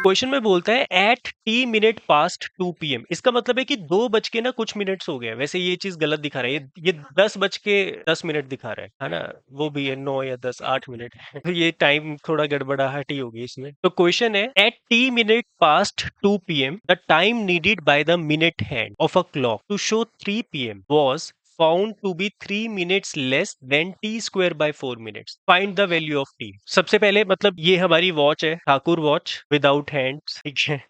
Question में बोलता है at t minute past 2 PM. इसका मतलब है कि 2 बज के ना कुछ मिनट्स हो गए। वैसे ये चीज गलत दिखा रहा है, ये 10 बज के 10 मिनट दिखा रहा है ना। वो भी है 9 या 10 8 मिनट है। तो ये टाइम थोड़ा गड़बड़ाहट ही होगी इसमें। तो क्वेश्चन है at t minute past 2 PM the time needed by the minute hand of a clock to show 3 PM was found to be 3 minutes less than t square by 4 minutes. Find the value of t. सबसे पहले मतलब ये हमारी watch है, Thakur watch without hands, ठीक है।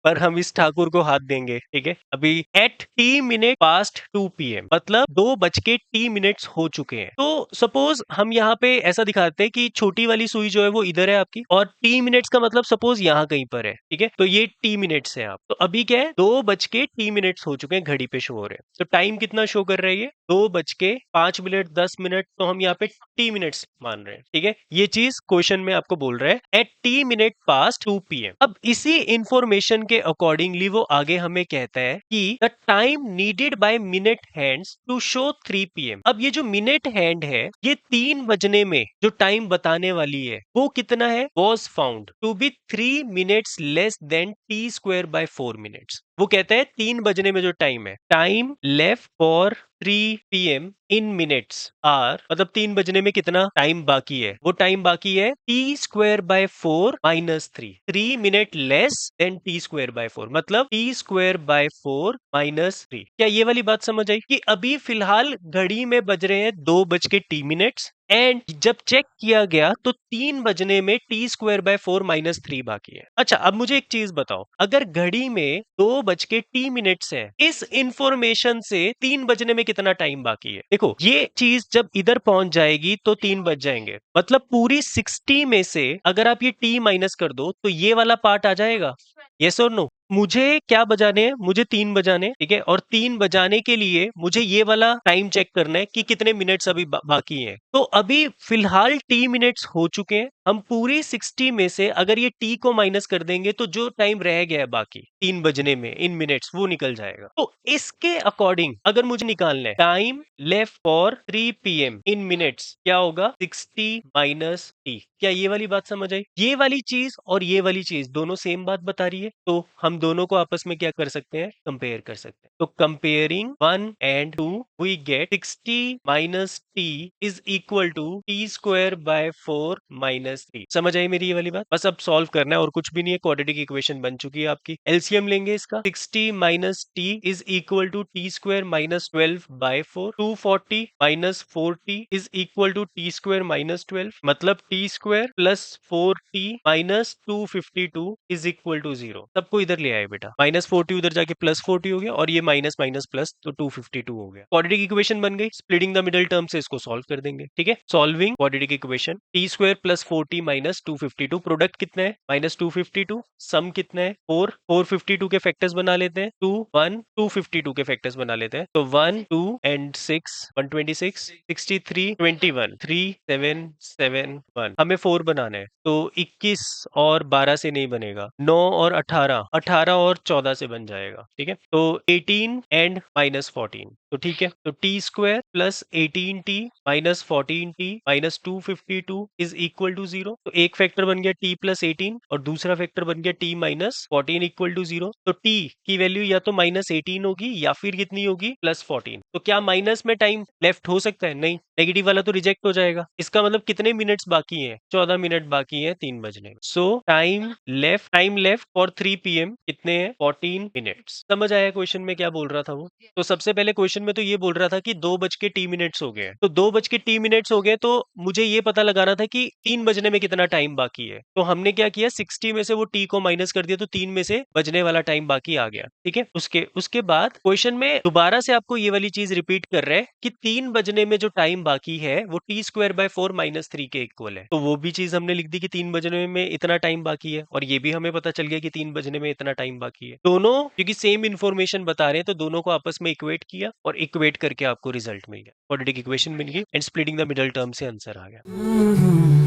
पर हम इस ठाकुर को हाथ देंगे, ठीक है। अभी eight t minute past 2 PM मतलब 2 बज के टी मिनट्स हो चुके हैं। तो सपोज हम यहाँ पे ऐसा दिखाते हैं कि छोटी वाली सुई जो है वो इधर है आपकी, और टी मिनट्स का मतलब सपोज यहाँ कहीं पर है, ठीक है। तो ये टी मिनट्स है। आप तो अभी क्या है, 2 बज के टी मिनट्स हो चुके हैं, घड़ी पे शो हो रहे हैं। तो टाइम कितना शो कर रही है, 2 बज के 5 मिनट 10 मिनट। तो हम यहाँ पे टी मिनट्स मान रहे हैं, ठीक है। ये चीज क्वेश्चन में आपको बोल रहा है at t minute past 2 PM. अब इसी इंफॉर्मेशन के अकॉर्डिंगली वो आगे हमें कहता है कि the time needed by minute hands to show 3 PM. अब ये जो मिनट हैंड है, ये 3 बजने में जो टाइम बताने वाली है वो कितना है, was found to be 3 minutes less than t square by 4 minutes. वो कहता है 3 बजने में जो टाइम है, time left for 3 PM in minutes are, मतलब 3 बजने में कितना टाइम बाकी है, वो टाइम बाकी है T square by 4 minus 3 minute less than t square by 4, मतलब टी स्क्वायर बाय 4 माइनस 3। क्या ये वाली बात समझ आई कि अभी फिलहाल घड़ी में बज रहे हैं 2 बज के टी मिनट्स, एंड जब चेक किया गया तो 3 बजने में टी स्क्वायर बाय 4 माइनस 3 बाकी है। अच्छा, अब मुझे एक चीज बताओ, अगर घड़ी में 2 बज के टी मिनट्स है, इस इंफॉर्मेशन से 3 बजने में कितना टाइम बाकी है। देखो ये चीज जब इधर पहुंच जाएगी तो 3 बज जाएंगे, मतलब पूरी 60 में से अगर आप ये टी माइनस कर दो तो ये वाला पार्ट आ जाएगा। यस और नो। मुझे क्या बजाने हैं, मुझे 3 बजाने, ठीक है। और 3 बजाने के लिए मुझे ये वाला टाइम चेक करना है कि कितने मिनट्स अभी बाकी हैं। तो अभी फिलहाल टी मिनट्स हो चुके हैं। हम पूरी 60 में से अगर ये टी को माइनस कर देंगे तो जो टाइम रह गया है बाकी 3 बजने में इन मिनट्स, वो निकल जाएगा। तो इसके अकॉर्डिंग अगर मुझे निकालना है time left for 3 PM in minutes, क्या होगा, 60 माइनस टी। क्या ये वाली बात समझ आई। ये वाली चीज और ये वाली चीज दोनों सेम बात बता रही है, तो हम दोनों को आपस में क्या कर सकते हैं, कंपेयर कर सकते हैं। तो comparing 1 and 2 we get 60 minus t is equal to t square by 4 minus 3। समझ आई मेरी ये वाली बात। बस अब सॉल्व करना है और कुछ भी नहीं है, क्वाड्रेटिक इक्वेशन बन चुकी है आपकी। एलसीएम लेंगे इसका, 60 minus t is equal to t square minus 12 by 4, 240 minus 4t is equal to t square minus 12, मतलब t square plus 4t minus 252 is equal to 0। सबको इधर ले आए बेटा, माइनस 40 उधर जाके प्लस 40 हो गया, और ये माइनस माइनस प्लस तो 252 हो गया। क्वाड्रेटिक इक्वेशन बन गई। स्प्लिटिंग द मिडिल टर्म से इसको सॉल्व कर देंगे, ठीक है। Solving quadratic equation, T square plus 4t minus 252, product कितना है, माइनस 252, सम कितना है 4, 452 के फैक्टर्स बना लेते हैं, 2 1 252 के फैक्टर्स बना लेते हैं। तो 1 2 एंड 6 126 63 21 3 7 7 1। हमें 4 बनाना है, तो 21 और 12 से नहीं बनेगा, 9 और 18, 18 और 14 से बन जाएगा, ठीक है। तो 18 एंड माइनस 14, तो ठीक है। तो t square plus 18t minus 14t minus 252 is equal to 0। तो एक फैक्टर बन गया t प्लस 18 और दूसरा फैक्टर बन गया t माइनस 14 इक्वल टू 0। तो t की वैल्यू या तो माइनस 18 होगी या फिर कितनी होगी, प्लस 14। तो क्या माइनस में टाइम लेफ्ट हो सकता है, नहीं, नेगेटिव वाला तो रिजेक्ट हो जाएगा। इसका मतलब कितने मिनट्स बाकी हैं, 14 मिनट बाकी है 3 बजने में। सो टाइम लेफ्ट फॉर 3 पीएम कितने हैं, 14 मिनट्स। समझ आया क्वेश्चन में क्या बोल रहा था वो। तो सबसे पहले क्वेश्चन में तो ये बोल रहा था कि 2 बज के टी मिनट्स हो गए, तो 2 बज के टी मिनट्स हो गए, तो मुझे ये पता लगाना था कि 3 बजने में कितना टाइम बाकी है। तो हमने क्या किया, 60 में से वो टी को माइनस कर दिया, तो 3 में से बजने वाला टाइम बाकी आ गया, ठीक है। उसके बाद क्वेश्चन में दोबारा से आपको ये वाली चीज रिपीट कर रहा है कि 3 बजने में जो टाइम बाकी है वो टी स्क्वायर बाय 4 माइनस 3 के इक्वल है। तो वो भी चीज हमने लिख दी कि 3 बजने में इतना टाइम बाकी है, और ये भी हमें पता चल गया कि 3 बजने में इतना टाइम बाकी है। दोनों क्योंकि सेम इन्फॉर्मेशन बता रहे हैं, तो दोनों को आपस में इक्वेट किया और इक्वेट करके आपको रिजल्ट मिल गया, क्वाड्रेटिक इक्वेशन मिल गई, and splitting the middle term से आंसर आ गया।